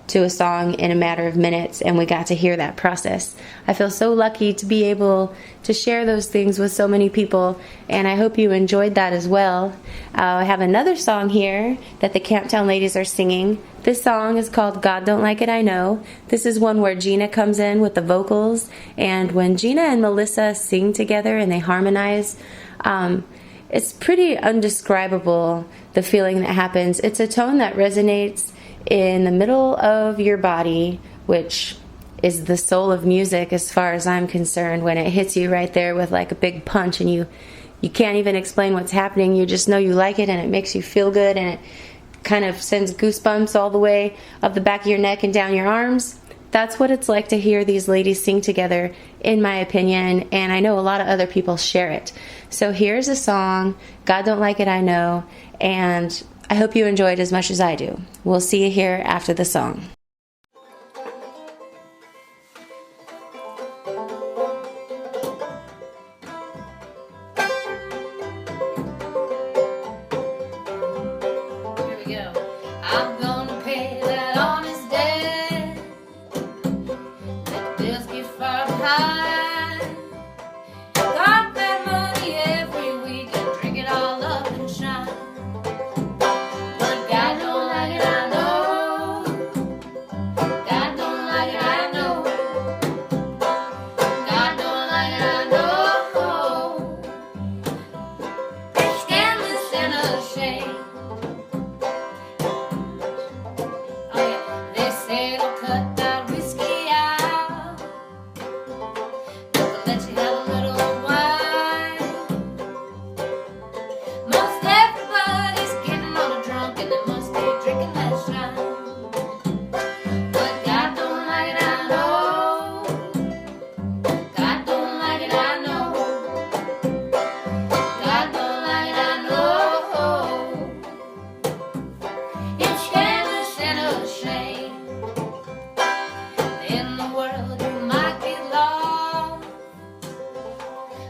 to a song in a matter of minutes, and we got to hear that process. I feel so lucky to be able to share those things with so many people, and I hope you enjoyed that as well. I have another song here that the Camptown Ladies are singing. This song is called God Don't Like It, I Know. This is one where Gina comes in with the vocals, and when Gina and Melissa sing together and they harmonize, it's pretty undescribable, the feeling that happens. It's a tone that resonates in the middle of your body, which is the soul of music as far as I'm concerned, when it hits you right there with like a big punch, and you can't even explain what's happening. You just know you like it, and it makes you feel good, and it kind of sends goosebumps all the way up the back of your neck and down your arms. That's what it's like to hear these ladies sing together, in my opinion, and I know a lot of other people share it. So here's a song, God Don't Like It, I Know, and I hope you enjoy it as much as I do. We'll see you here after the song. Here we go. I'm gonna pay that honest debt. Let the bills get far behind. Got that money every week and drink it all up and shine. But God don't like it, I know. God don't like it, I know. God don't like it, I know. It's scandalous and a shame. Oh yeah, they say they'll cut that whiskey out. They'll let you have a little wine. Most everybody's getting on a drunk, and they must be drinking that shine. But God don't like it, I know. God don't like it, I know. God don't like it, I know. It's scandalous and a shame. In the world you might be lost,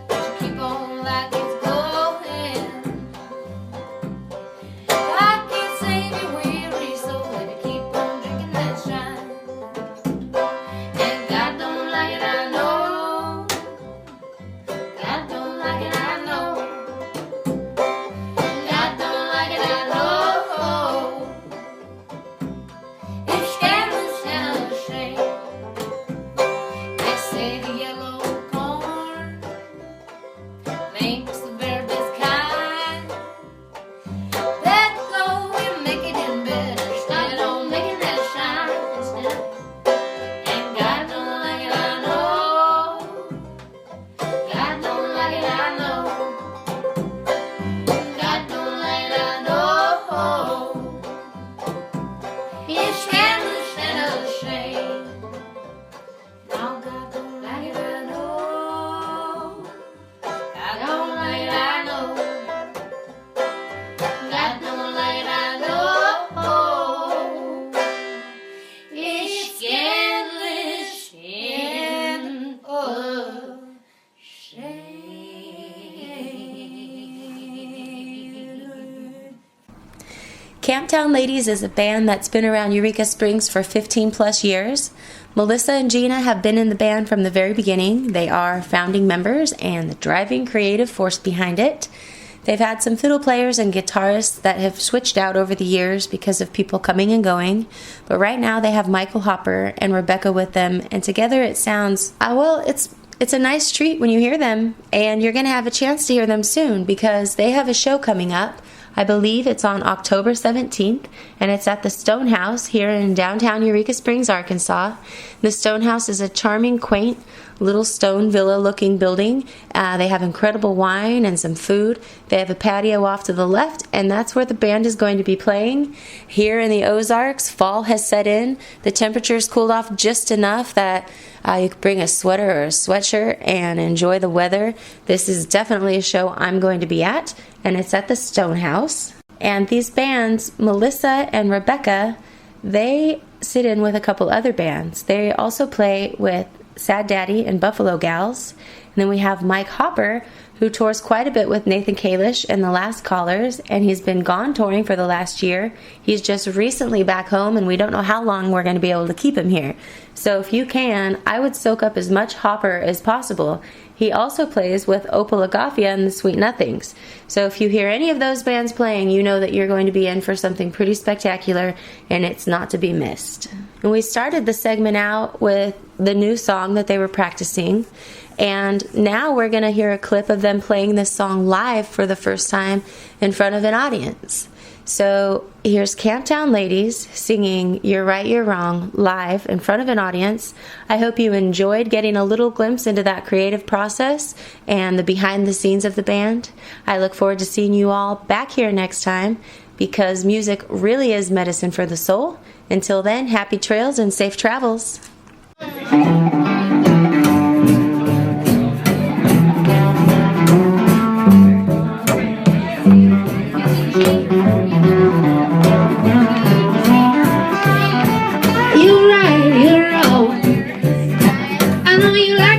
but you keep on like it's going. God can't save your weary soul if you keep on drinking that shine. And God don't like it, I know. God don't like it, I know. God don't like it, I know. It's scandalous and a shame. They say the yellow corn makes the very best kind. Let go and make it in bed instead of making that shine instead. And God don't like it, I know. God don't like it, I know. God don't like it, I know. It's scandalous and a shame. Now God don't like it, I know. God don't like it, I know. God don't like it, I know. It's scandalous and a shame. Camptown Ladies is a band that's been around Eureka Springs for 15 plus years. Melissa and Gina have been in the band from the very beginning. They are founding members and the driving creative force behind it. They've had some fiddle players and guitarists that have switched out over the years because of people coming and going. But right now they have Michael Hopper and Rebecca with them, and together it sounds, it's a nice treat when you hear them, and you're going to have a chance to hear them soon because they have a show coming up. I believe it's on October 17th, and it's at the Stone House here in downtown Eureka Springs, Arkansas. The Stone House is a charming, quaint, little stone villa-looking building. They have incredible wine and some food. They have a patio off to the left, and that's where the band is going to be playing. Here in the Ozarks, fall has set in. The temperature's cooled off just enough that you can bring a sweater or a sweatshirt and enjoy the weather. This is definitely a show I'm going to be at, and it's at the Stone House. And these bands, Melissa and Rebecca, they sit in with a couple other bands. They also play with Sad Daddy and Buffalo Gals. And then we have Mike Hopper, who tours quite a bit with Nathan Kalish and the Last Callers, and he's been gone touring for the last year. He's just recently back home, and we don't know how long we're going to be able to keep him here. So if you can, I would soak up as much Hopper as possible. He also plays with Opal Agafia and the Sweet Nothings. So if you hear any of those bands playing, you know that you're going to be in for something pretty spectacular, and it's not to be missed. And we started the segment out with the new song that they were practicing, and now we're going to hear a clip of them playing this song live for the first time in front of an audience. So here's Camptown Ladies singing You're Right, You're Wrong live in front of an audience. I hope you enjoyed getting a little glimpse into that creative process and the behind the scenes of the band. I look forward to seeing you all back here next time, because music really is medicine for the soul. Until then, happy trails and safe travels.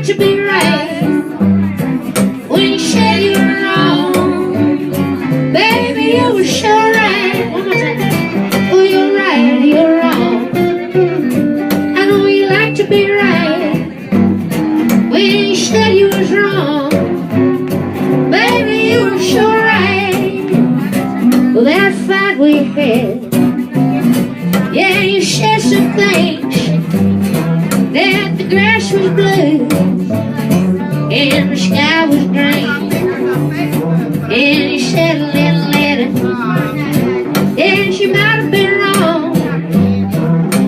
To be right when you said you were wrong, baby, you were so right. Oh, you're right, you're wrong. I know you like to be right when you said you was wrong, baby, you were so right. Well, that fight we had, yeah, you said some things that the grass was blue and the sky was green, and you said a little letter, and she might have been wrong,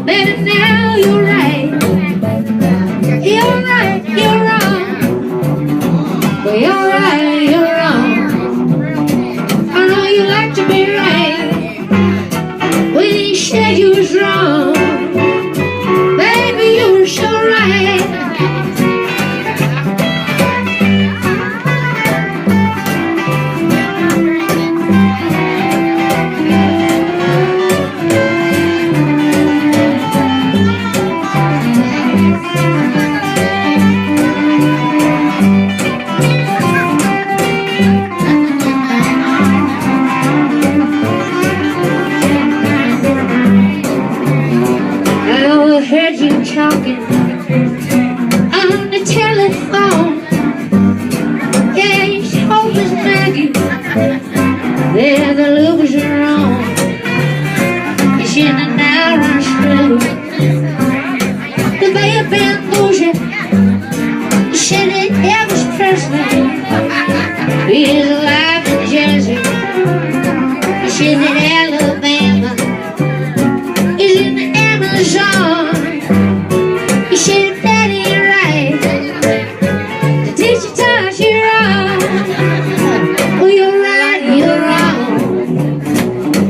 but now you're right, you're right, you're wrong, well, you're right, you're wrong. I know you like to be right when you said you was wrong, baby, you were so right. Talking on the telephone, yeah, you spoke as Maggie, there the look was wrong, you shouldn't have now run through the Bay of Bamboozle, you said that Elvis Presley is alive in Jersey, you said that Alabama is in the Amazon. You said, Daddy, you're right. The teacher taught you wrong. Oh, you're right, you're wrong.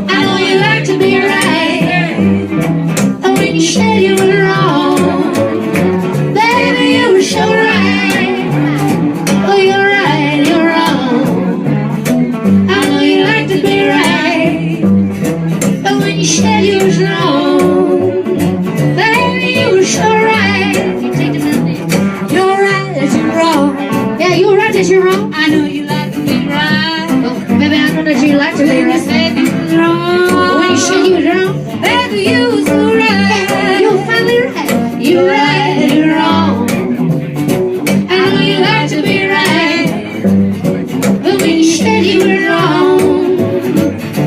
I know you like to be right. Oh, when you said you were wrong, baby, you were so right. Oh, you're right, you're wrong. I know you like to be right. Oh, when you said you was wrong, baby, you were so right. You're right that you're wrong. I know you like to be right. Oh, baby, I know that you like to be right. Said you was wrong. When you said you was wrong, baby, you was so right. You're finally right. You're right, you're wrong. I know you like to be right. But when you said you were wrong,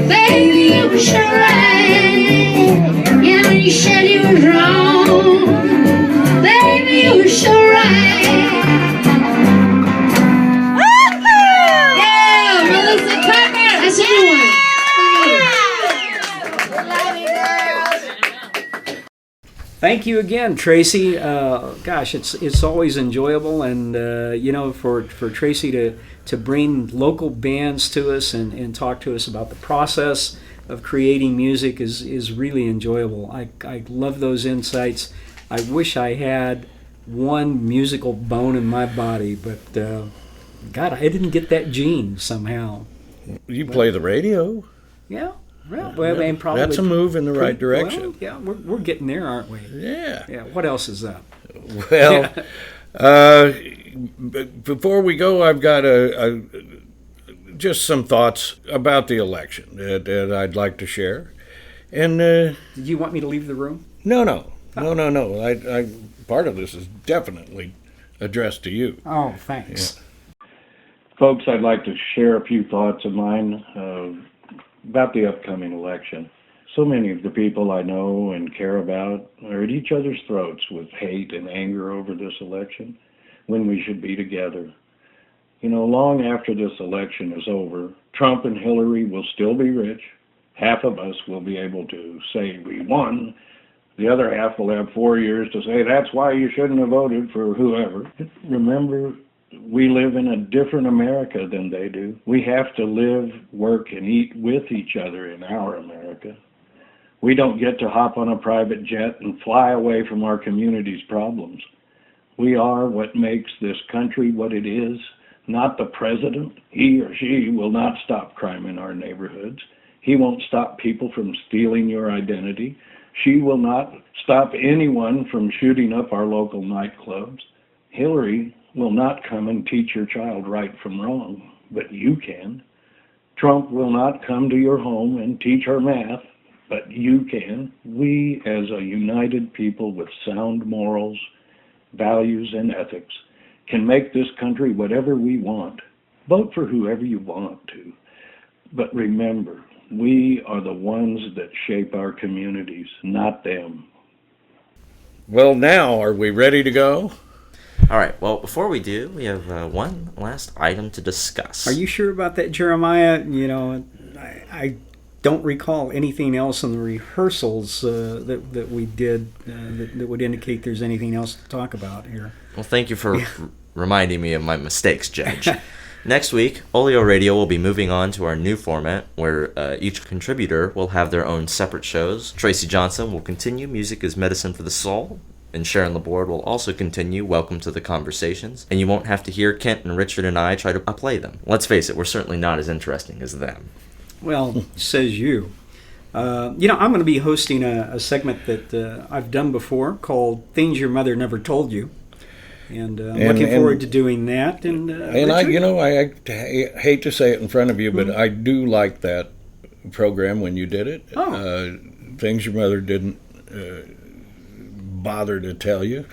baby, you were so right. Yeah, when you said you was wrong, baby, you were so right. That's everyone. Thank you again, Tracy. Gosh, it's always enjoyable, and for Tracy to bring local bands to us and talk to us about the process of creating music is really enjoyable. I love those insights. I wish I had one musical bone in my body, but God, I didn't get that gene somehow. You play the radio. Yeah. Well, and probably that's a move in the right direction. Well, yeah, we're getting there, aren't we? Yeah. Yeah. What else is up? Well, before we go, I've got just some thoughts about the election that I'd like to share. And do you want me to leave the room? No. I part of this is definitely addressed to you. Oh, thanks. Yeah. Folks, I'd like to share a few thoughts of mine about the upcoming election. So many of the people I know and care about are at each other's throats with hate and anger over this election, when we should be together. Long after this election is over, Trump and Hillary will still be rich. Half of us will be able to say we won. The other half will have 4 years to say that's why you shouldn't have voted for whoever. Remember, we live in a different America than they do. We have to live, work, and eat with each other in our America. We don't get to hop on a private jet and fly away from our community's problems. We are what makes this country what it is, not the president. He or she will not stop crime in our neighborhoods. He won't stop people from stealing your identity. She will not stop anyone from shooting up our local nightclubs. Hillary will not come and teach your child right from wrong, but you can. Trump will not come to your home and teach her math, but you can. We, as a united people with sound morals, values, and ethics, can make this country whatever we want. Vote for whoever you want to. But remember, we are the ones that shape our communities, not them. Well, now, are we ready to go? All right, well, before we do, we have one last item to discuss. Are you sure about that, Jeremiah? I don't recall anything else in the rehearsals that we did that would indicate there's anything else to talk about here. Well, thank you for reminding me of my mistakes, Judge. Next week, Olio Radio will be moving on to our new format where each contributor will have their own separate shows. Tracy Johnson will continue Music is Medicine for the Soul, and Sharon Laborde will also continue Welcome to the Conversations, and you won't have to hear Kent and Richard and I try to play them. Let's face it, we're certainly not as interesting as them. Well, says you. I'm going to be hosting a segment that I've done before called Things Your Mother Never Told You. And I'm looking forward to doing that. And I hate to say it in front of you, but I do like that program when you did it. Oh. Things your mother didn't bother to tell you.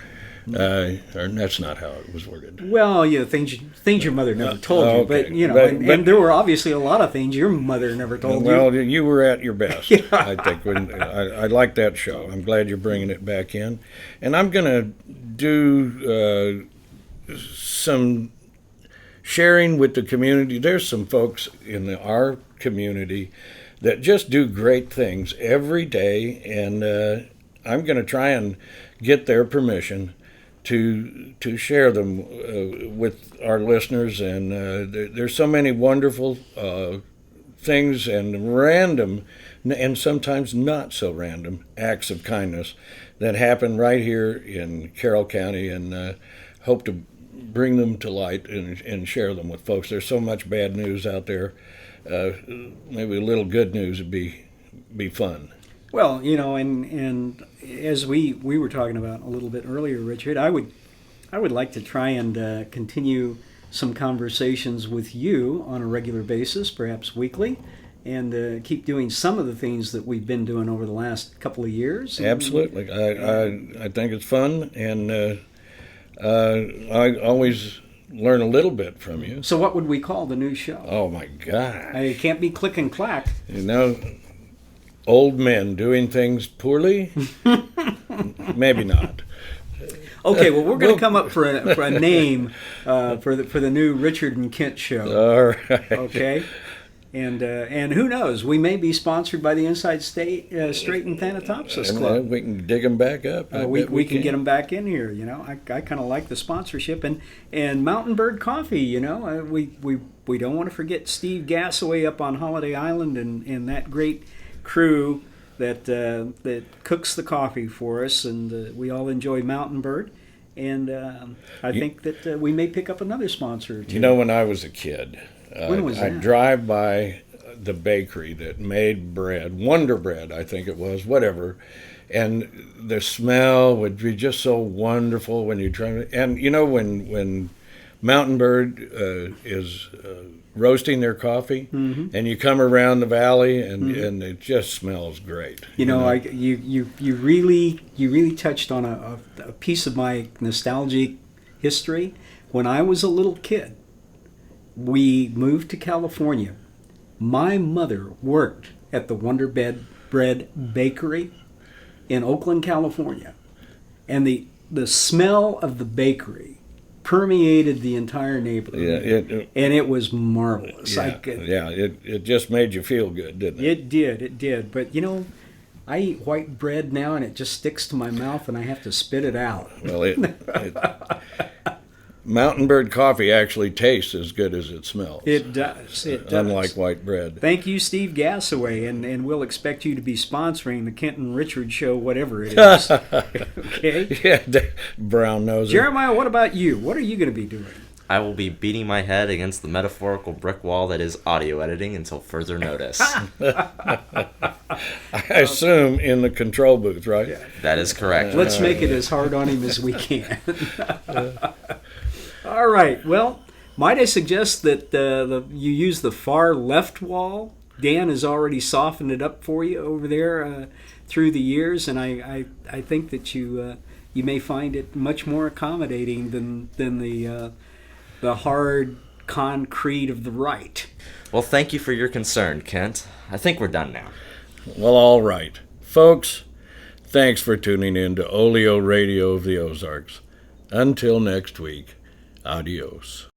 Or that's not how it was worded. Well, things your mother never told you, okay. But there were obviously a lot of things your mother never told you. Well, you were at your best, Yeah. I think. I like that show. I'm glad you're bringing it back in. And I'm going to do some sharing with the community. There's some folks in our community that just do great things every day, and I'm going to try and get their permission to share them with our listeners. And there's so many wonderful things and random and sometimes not so random acts of kindness that happen right here in Carroll County, and hope to bring them to light and share them with folks. There's so much bad news out there. Maybe a little good news would be fun. Well, and as we were talking about a little bit earlier, Richard, I would like to try and continue some conversations with you on a regular basis, perhaps weekly, and keep doing some of the things that we've been doing over the last couple of years. Absolutely. I think it's fun, and I always learn a little bit from you. So what would we call the new show? Oh, my God. It can't be Click and Clack. Old men doing things poorly? Maybe not. Okay, well, we're going to come up for a name for the new Richard and Kent show. All right. Okay. And who knows? We may be sponsored by the Inside Straight and Thanatopsis Club. We can dig them back up. We can get them back in here. I kind of like the sponsorship and Mountain Bird Coffee. We don't want to forget Steve Gassaway up on Holiday Island and that great crew that cooks the coffee for us, and we all enjoy Mountain Bird. And I think that we may pick up another sponsor or two. When I was a kid. When was that? I'd drive by the bakery that made bread, Wonder Bread, I think it was, whatever, and the smell would be just so wonderful when you try. And when Mountain Bird is roasting their coffee, and you come around the valley, and it just smells great. You really touched on a piece of my nostalgic history. When I was a little kid, we moved to California. My mother worked at the Wonder Bread Bakery in Oakland, California. And the smell of the bakery permeated the entire neighborhood. And it was marvelous. It just made you feel good, didn't it? It did. But, I eat white bread now, and it just sticks to my mouth, and I have to spit it out. Well, Mountain Bird coffee actually tastes as good as it smells. It does. Unlike white bread. Thank you, Steve Gassaway, and we'll expect you to be sponsoring the Kent and Richard show, whatever it is. Okay? Yeah, brown nose. Jeremiah, what about you? What are you going to be doing? I will be beating my head against the metaphorical brick wall that is audio editing until further notice. I assume in the control booth, right? Yeah. That is correct. Let's make it as hard on him as we can. All right. Well, might I suggest that you use the far left wall? Dan has already softened it up for you over there through the years, and I think that you may find it much more accommodating than the hard concrete of the right. Well, thank you for your concern, Kent. I think we're done now. Well, all right. Folks, thanks for tuning in to Olio Radio of the Ozarks. Until next week, adios.